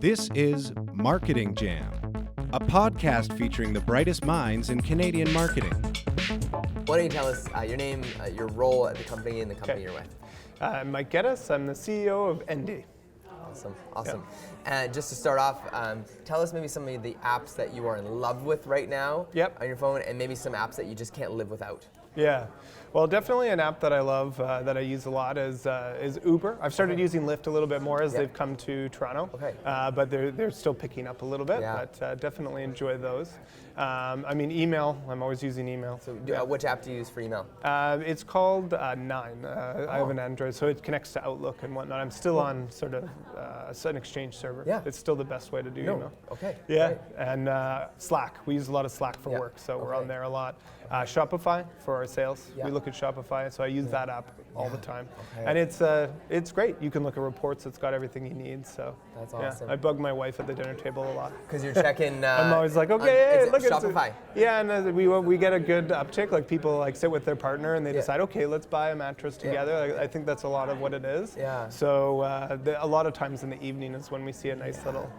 This is Marketing Jam, a podcast featuring the brightest minds in Canadian marketing. Why don't you tell us your name, your role at the company, and the company you're with? I'm Mike Gettis. I'm the CEO of Endy. Awesome. And just to start off, tell us maybe some of the apps that you are in love with right now on your phone, and maybe some apps that you just can't live without. Yeah, well, definitely an app that I love, that I use a lot is Uber. I've started using Lyft a little bit more as they've come to Toronto, but they're still picking up a little bit, but definitely enjoy those. I mean, email, I'm always using email. So which app do you use for email? It's called Nine. I have an Android, so it connects to Outlook and whatnot. I'm still on sort of an Exchange server. It's still the best way to do email. Great. And Slack. We use a lot of Slack for work, so we're on there a lot. Shopify for our sales. We look at Shopify, so I use that app all the time. And it's great. You can look at reports. It's got everything you need. So that's awesome. I bug my wife at the dinner table a lot. Because you're checking. I'm always like, okay, look at Shopify. Yeah, and we get a good uptick. Like people like sit with their partner and they decide, okay, let's buy a mattress together. I think that's a lot of what it is. Yeah. So a lot of times in the evening is when we see a nice little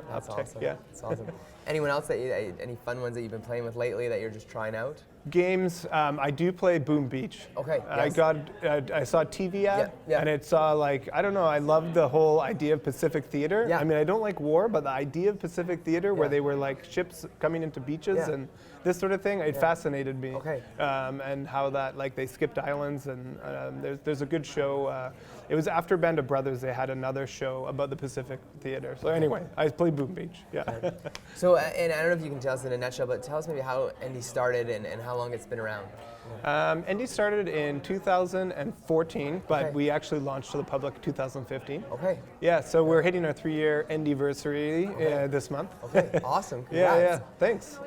that's uptick. Awesome. Yeah. That's awesome. Anyone else any fun ones that you've been playing with lately that you're just trying out? Games, I do play Boom Beach. Okay. I saw a TV ad, and it saw like, I don't know, I loved the whole idea of Pacific theater. I mean, I don't like war, but the idea of Pacific theater where they were like ships coming into beaches and this sort of thing, it fascinated me. And how that, like they skipped islands, and there's a good show. It was after Band of Brothers, they had another show about the Pacific theater. So anyway, I played Boom Beach, So, and I don't know if you can tell us in a nutshell, but tell us maybe how Endy started and how long it's been around. Endy started in 2014, but we actually launched to the public in 2015. Yeah, so we're hitting our 3-year Endyversary this month. Awesome. Congrats. Thanks.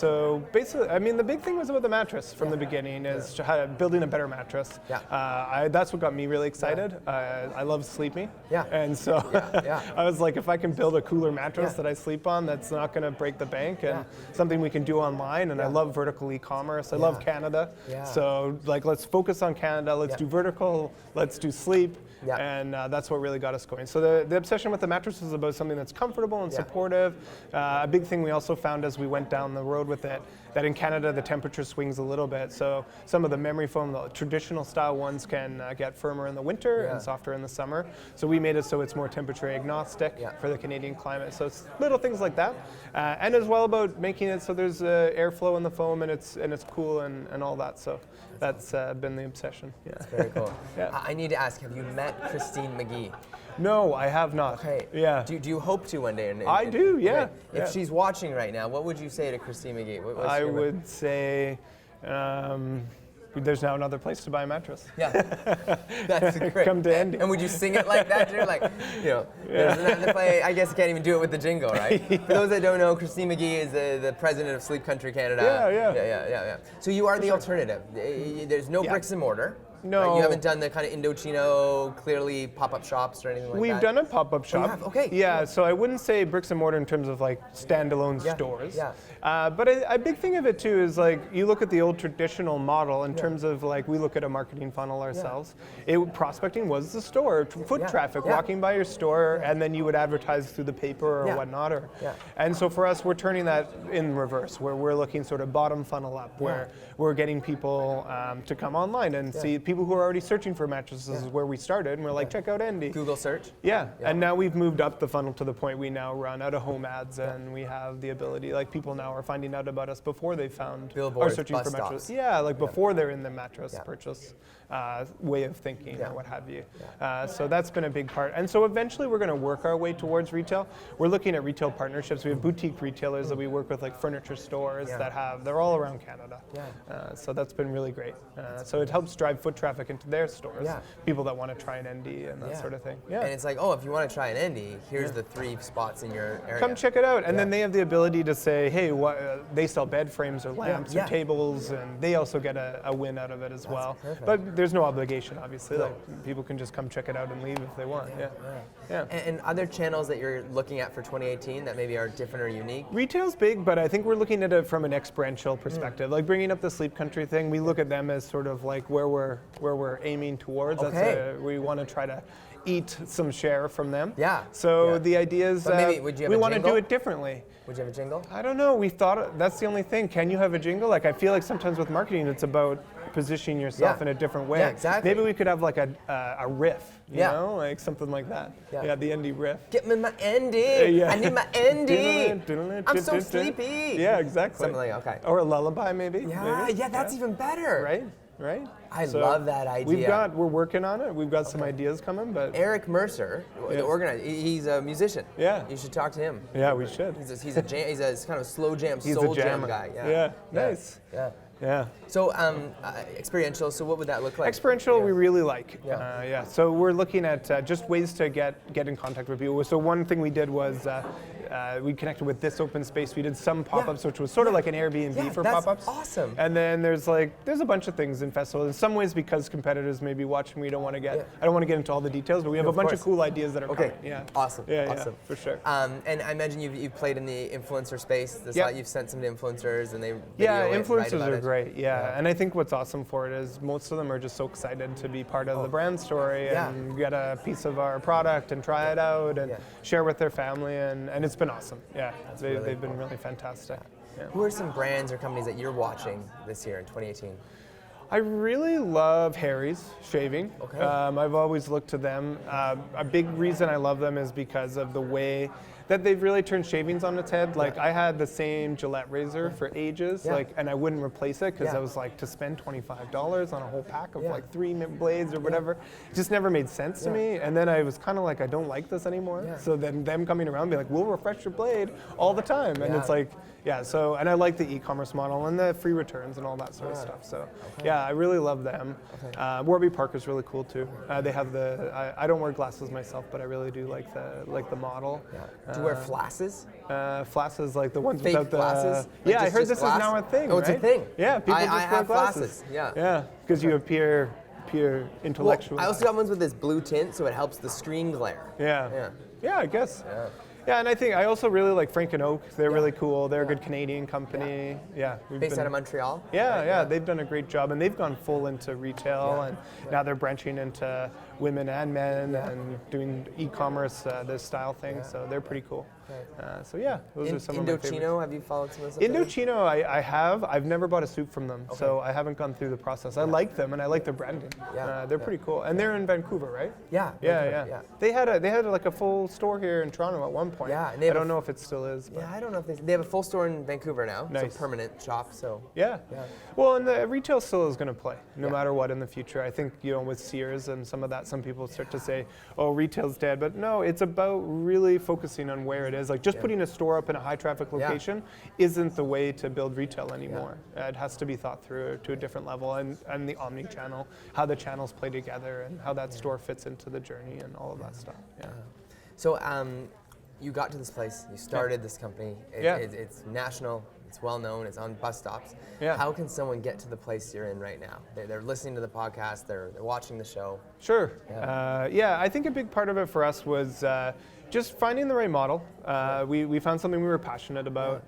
So basically, I mean, the big thing was about the mattress from the beginning is building a better mattress. That's what got me really excited. I love sleeping. And so I was like, if I can build a cooler mattress that I sleep on, that's not going to break the bank, and something we can do online. And I love vertical e-commerce. I love Canada. So like, let's focus on Canada. Let's do vertical. Let's do sleep. And that's what really got us going. So the obsession with the mattress was about something that's comfortable and supportive. A big thing we also found as we went down the road with it, that in Canada the temperature swings a little bit. So some of the memory foam, the traditional style ones, can get firmer in the winter and softer in the summer. So we made it so it's more temperature agnostic for the Canadian climate. So it's little things like that. And as well about making it so there's airflow in the foam and it's cool and all that. So that's been the obsession. That's very cool. I need to ask, have you met Christine McGee? No, I have not. Do you hope to one day? I do, If she's watching right now, what would you say to Christine McGee? I would say there's now another place to buy a mattress. That's great. Come to Endy. And would you sing it like that? You're like, there's another play. I guess you can't even do it with the jingle, right? For those that don't know, Christine McGee is the president of Sleep Country Canada. Yeah. So you are the alternative. There's no bricks and mortar. No. Right? You haven't done the kind of Indochino, clearly pop-up shops or anything like that? We've done a pop-up shop. Oh, you have? Okay. Yeah, so I wouldn't say bricks and mortar in terms of like standalone stores. But a big thing of it too is like, you look at the old traditional model in terms of like, we look at a marketing funnel ourselves. Prospecting was the store, foot traffic, walking by your store, and then you would advertise through the paper or whatnot. And so for us, we're turning that in reverse, where we're looking sort of bottom funnel up, where we're getting people to come online and see people who are already searching for mattresses is where we started, and we're like, check out Endy. Google search? And now we've moved up the funnel to the point we now run out of home ads, and we have the ability, like people now are finding out about us before they found billboards, or searching bus for mattress. stops. Before they're in the mattress purchase way of thinking or what have you. So that's been a big part. And so eventually we're going to work our way towards retail. We're looking at retail partnerships. We have boutique retailers that we work with, like furniture stores they're all around Canada. So that's been really great. So it helps drive foot traffic into their stores. People that want to try an Endy and that sort of thing. And it's like, if you want to try an Endy, here's the 3 spots in your area. Come check it out. And then they have the ability to say, hey, they sell bed frames or lamps or tables, and they also get a win out of it as well. But there's no obligation, obviously. Like, people can just come check it out and leave if they want. And other channels that you're looking at for 2018 that maybe are different or unique? Retail's big, but I think we're looking at it from an experiential perspective. Like bringing up the Sleep Country thing, we look at them as sort of like where we're aiming towards. We want to try to eat some share from them. Yeah. So the idea is we want to do it differently. Would you have a jingle? I don't know. We thought that's the only thing. Can you have a jingle? Like, I feel like sometimes with marketing, it's about positioning yourself in a different way. Yeah, exactly. Maybe we could have like a riff, you know, like something like that. Yeah, the Endy riff. Get me my Endy. I need my Endy. I'm so sleepy. Yeah, exactly. Something like okay. Or a lullaby, maybe. Yeah, that's even better. Right. I love that idea. We're working on it. We've got some ideas coming, but Eric Mercer, the organizer, he's a musician. Yeah. You should talk to him. Yeah, we should. He's a kind of slow jam, he's soul a jam guy. Yeah. Nice. Yeah. So experiential. So what would that look like? Experiential, we really like. So we're looking at just ways to get in contact with people. So one thing we did was we connected with This Open Space. We did some pop-ups, which was sort of like an Airbnb for pop-ups. Awesome. And then there's a bunch of things in festivals. In some ways, because competitors may be watching, we don't want to get. I don't want to get into all the details, but we have a bunch of cool ideas that are coming. Yeah. Awesome. Awesome. For sure. And I imagine you've played in the influencer space. You've sent some to influencers, and they influencers are great. And I think what's awesome for it is most of them are just so excited to be part of the brand story and get a piece of our product and try it out and share with their family, and it's been awesome. They've been really fantastic. Who are some brands or companies that you're watching this year in 2018? I really love Harry's Shaving. Okay. I've always looked to them. A big reason I love them is because of the way that they've really turned shavings on its head. Like I had the same Gillette razor for ages, and I wouldn't replace it because I was like, to spend $25 on a whole pack of like 3 blades or whatever, it just never made sense to me. And then I was kind of like, I don't like this anymore. So then them coming around be like, we'll refresh your blade all the time. And it's like, so, and I like the e-commerce model and the free returns and all that sort of stuff. So I really love them. Warby Parker's really cool too. They have I don't wear glasses myself, but I really do like the model. Do you wear flasses? Flasses, like the ones fake without the glasses? Like I heard this is now a thing. Oh, it's a thing. Yeah, people just wear have glasses. Flasses. Yeah, because you appear intellectual. Well, I also got ones with this blue tint, so it helps the screen glare. Yeah, I guess. Yeah, and I think I also really like Frank and Oak. They're really cool. They're a good Canadian company. Based out of Montreal. They've done a great job, and they've gone full into retail, and now they're branching into women and men and doing e-commerce, this style thing. So they're pretty cool. Those are some of my favorites. Indochino, have you followed some of those? Indochino, I have. I've never bought a suit from them, so I haven't gone through the process. I like them, and I like their branding. They're pretty cool, and they're in Vancouver, right? Yeah. They had like a full store here in Toronto at one point. I don't know if it still is. But. I don't know if they have a full store in Vancouver now. Nice. So permanent shop. So. Well, and the retail still is going to play no matter what in the future. I think with Sears and some of that, some people start to say, "Oh, retail's dead," but no, it's about really focusing on where it is. Like just putting a store up in a high traffic location isn't the way to build retail anymore. It has to be thought through to a different level, and the omni-channel, how the channels play together, and how that store fits into the journey and all of that stuff. So you got to this place, you started this company. It's national. It's well known. It's on bus stops. How can someone get to the place you're in right now? They're listening to the podcast. They're watching the show. Sure. I think a big part of it for us was just finding the right model. We found something we were passionate about.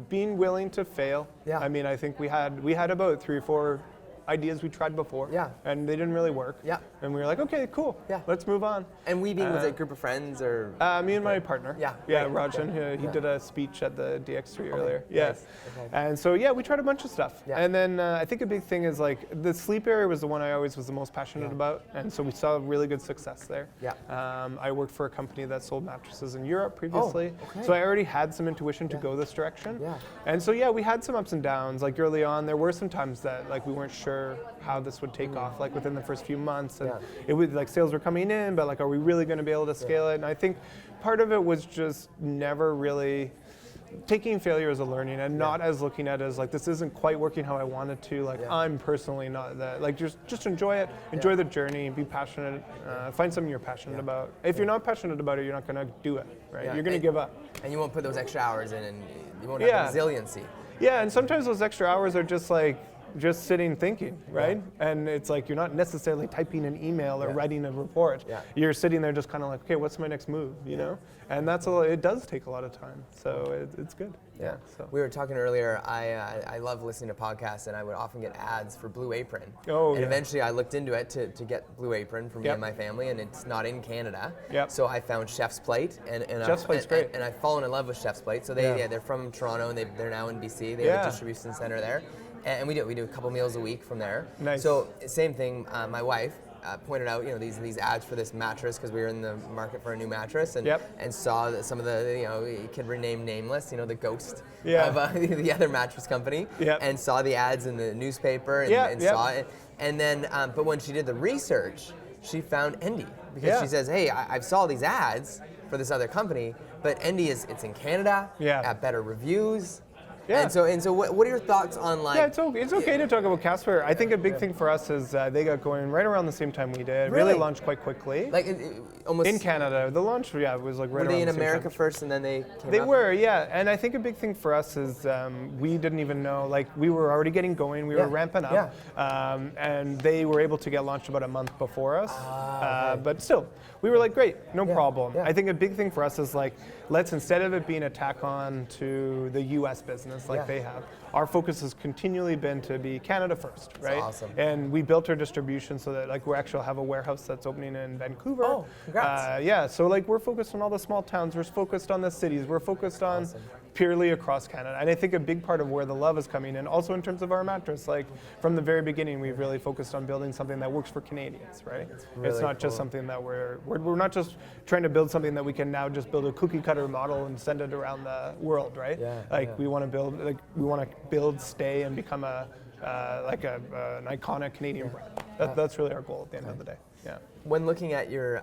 Being willing to fail. I mean, I think we had about 3 or 4 ideas we tried before, and they didn't really work. And we were like, okay, cool, let's move on. And we being was it a group of friends or? Me and my partner. Rajan. He did a speech at the DX3 earlier. Nice. And so we tried a bunch of stuff. And then I think a big thing is like the sleep area was the one I always was the most passionate about, and so we saw really good success there. I worked for a company that sold mattresses in Europe previously, so I already had some intuition to go this direction. And so we had some ups and downs. Like early on, there were some times that like we weren't sure how this would take off, like within the first few months, and it was like sales were coming in, but like, are we really going to be able to scale it? And I think part of it was just never really taking failure as a learning, and not as looking at it as like, this isn't quite working how I wanted to. Like I'm personally not that. Like just enjoy it, enjoy the journey, be passionate, find something you're passionate about. If you're not passionate about it, you're not going to do it, right? You're going to give up. And you won't put those extra hours in, and you won't have resiliency. Yeah, and sometimes those extra hours are just like just sitting thinking, right? And it's like you're not necessarily typing an email or writing a report. You're sitting there just kind of like, okay, what's my next move, you know? And it does take a lot of time, so it's good. Yeah. So. We were talking earlier, I love listening to podcasts, and I would often get ads for Blue Apron. And eventually I looked into it to get Blue Apron for me and my family, and it's not in Canada. So I found Chef's Plate, and Chef's Plate's great. And I've fallen in love with Chef's Plate. So they're from Toronto, and they're now in BC. They have a distribution center there. And we do a couple meals a week from there. Nice. So same thing, my wife pointed out, these ads for this mattress, because we were in the market for a new mattress, and saw that some of the, you could rename nameless, the ghost of the other mattress company, and saw the ads in the newspaper and saw it. And then, but when she did the research, she found Endy, because she says, hey, I saw these ads for this other company, but Endy it's in Canada, at better reviews. And so what are your thoughts on like? Yeah, it's okay to talk about Casper. I think a big thing for us is they got going right around the same time we did. Really launched quite quickly. Like almost in Canada, the launch was like right around the same time. Were they in America first and then they came They up? were, yeah. And I think a big thing for us is we didn't even know, like we were already getting going, we were ramping up, and they were able to get launched about a month before us. But still, we were like, great, no problem. I think a big thing for us is like, let's, instead of it being a tack on to the US business like they have, our focus has continually been to be Canada first, right? That's awesome. And we built our distribution so that like we actually have a warehouse that's opening in Vancouver. Oh, congrats. So like we're focused on all the small towns, we're focused on the cities, we're focused on purely across Canada. And I think a big part of where the love is coming in, also in terms of our mattress, like from the very beginning, we've really focused on building something that works for Canadians, right? It's not just something that we're not just trying to build something that we can now just build a cookie cutter model and send it around the world, right? We want to build, stay, and become an iconic Canadian brand. That's really our goal at the end of the day. Yeah. When looking at your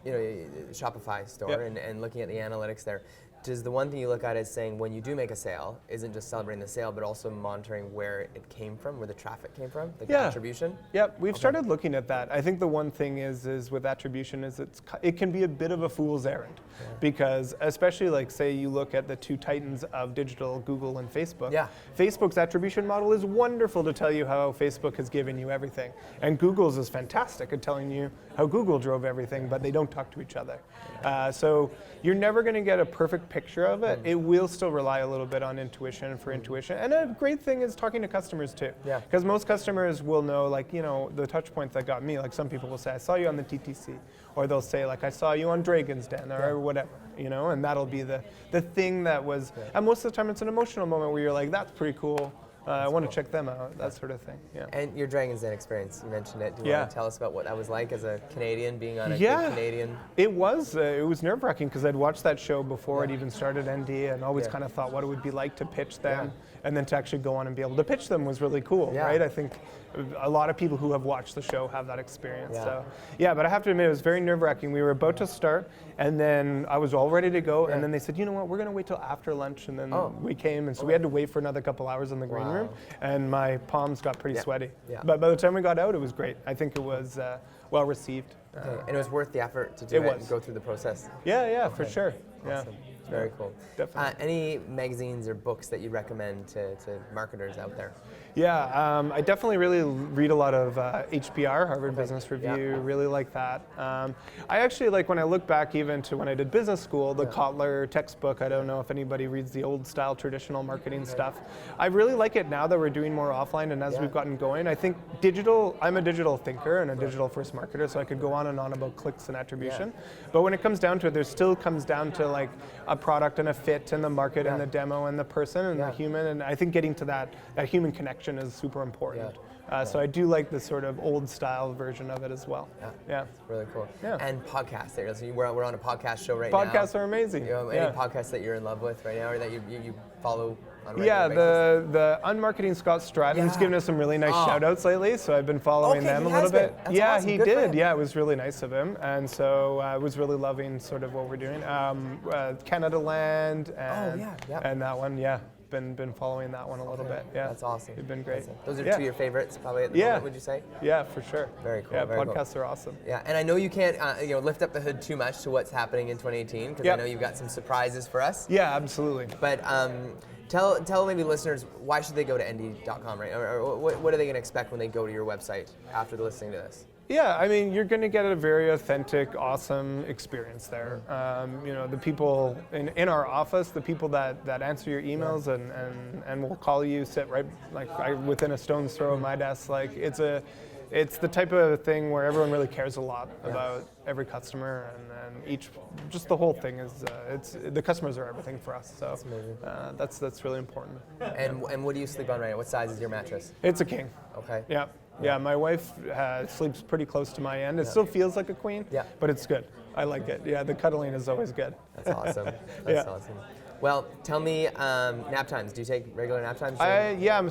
Shopify store and looking at the analytics there, does the one thing you look at is saying when you do make a sale, isn't just celebrating the sale, but also monitoring where it came from, where the traffic came from, the attribution? Yep, we've started looking at that. I think the one thing is with attribution is it can be a bit of a fool's errand, because especially like say you look at the two titans of digital, Google and Facebook. Facebook's attribution model is wonderful to tell you how Facebook has given you everything, and Google's is fantastic at telling you how Google drove everything, but they don't talk to each other. So you're never going to get a perfect picture of it. It will still rely a little bit on intuition for intuition. And a great thing is talking to customers too. Because most customers will know, like, the touch points that got me, like some people will say, I saw you on the TTC. Or they'll say, like, I saw you on Dragon's Den or whatever, and that'll be the thing that was, and most of the time it's an emotional moment where you're like, that's pretty cool. I want to check them out, that sort of thing. And your Dragon's Den experience, you mentioned it. Do you want to tell us about what that was like as a Canadian, being on a good Canadian? It was nerve-wracking because I'd watched that show before it even started Endy, and always kind of thought what it would be like to pitch them, and then to actually go on and be able to pitch them was really cool, right? I think a lot of people who have watched the show have that experience. So but I have to admit, it was very nerve-wracking. We were about to start, and then I was all ready to go, and then they said, you know what, we're going to wait till after lunch, and then we came, and so we had to wait for another couple hours in the green room, and my palms got pretty sweaty. But by the time we got out, it was great. I think it was well received. And it was worth the effort to do it and go through the process. For sure. Awesome. Very cool. Definitely. Any magazines or books that you recommend to marketers out there? I definitely really read a lot of HBR, Harvard Business Review, really like that. I actually like, when I look back even to when I did business school, the Kotler textbook, I don't know if anybody reads the old style traditional marketing stuff. I really like it now that we're doing more offline, and as we've gotten going, I think I'm a digital thinker and a digital first marketer, so I could go on and on about clicks and attribution. But when it comes down to it, there still comes down to like a product and a fit and the market and the demo and the person and the human, and I think getting to that human connection is super important. So I do like the sort of old style version of it as well. It's really cool. And podcasts. So we're on a podcast show right now. Podcasts are amazing. Any podcasts that you're in love with right now, or that you follow on a regular basis? the Unmarketing Scott Stratton's given us some really nice shout outs lately, so I've been following them a little bit. That's awesome. He did. It was really nice of him, and so I was really loving sort of what we're doing. Canada Land and that one, been following that one a little bit. That's awesome. They've been great. Those are two of your favorites probably at the moment, would you say? Yeah, for sure. Very cool. Podcasts are awesome. And I know you can't lift up the hood too much to what's happening in 2018, because I know you've got some surprises for us. Yeah, absolutely. But Tell maybe listeners, why should they go to endy.com, right? Or what are they going to expect when they go to your website after listening to this? Yeah, I mean, you're going to get a very authentic, awesome experience there. The people in our office, the people that answer your emails and will call you, sit right within a stone's throw of my desk. Like it's the type of thing where everyone really cares a lot about every customer, and just the whole thing is the customers are everything for us. So that's really important. And what do you sleep on right now? What size is your mattress? It's a king. Okay. Yeah. Yeah, my wife sleeps pretty close to my end. It still feels like a queen, but it's good. I like it. Yeah, the cuddling is always good. That's awesome. That's awesome. Well, tell me nap times. Do you take regular nap times?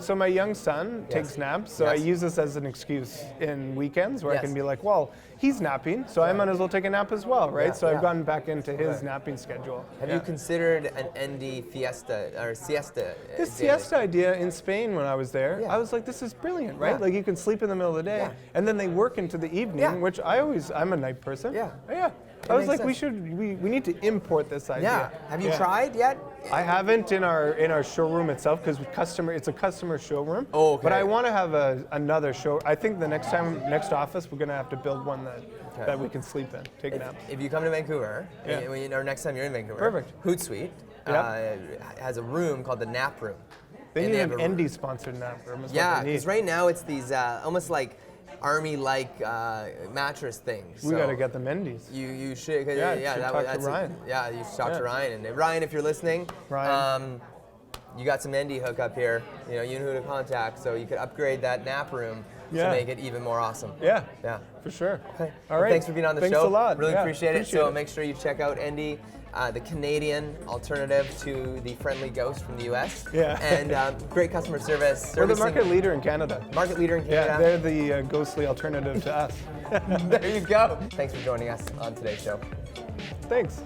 So my young son takes naps, so I use this as an excuse in weekends where I can be like, well, he's napping, so I might as well take a nap as well, right? So I've gotten back into his napping schedule. Have you considered an Endy fiesta or siesta? This siesta idea in Spain when I was there, I was like, this is brilliant, right? Like you can sleep in the middle of the day, and then they work into the evening, which I'm a night person. Yeah. I was like, we need to import this idea. Yeah. Have you tried yet? I haven't in our showroom itself because it's a customer showroom. Oh, okay. But I want to have another show. I think the next office we're gonna have to build one that we can sleep in, take naps. If you come to Vancouver, or next time you're in Vancouver, perfect. Hootsuite has a room called the Nap Room. They need an Endy sponsored nap room. Yeah, because right now it's these almost like army-like mattress things. We got to get them Endys. You should. Talk to Ryan. You should talk to Ryan. And Ryan, if you're listening, Ryan. You got some Endy hookup here. You know who to contact, so you could upgrade that nap room to make it even more awesome. Yeah, for sure. Okay. All right. Thanks for being on the show. Thanks a lot. Really appreciate it. So make sure you check out Endy, the Canadian alternative to the friendly ghost from the US. Yeah. And great customer service. We're the market leader in Canada. Market leader in Canada. Yeah, they're the ghostly alternative to us. There you go. Thanks for joining us on today's show. Thanks.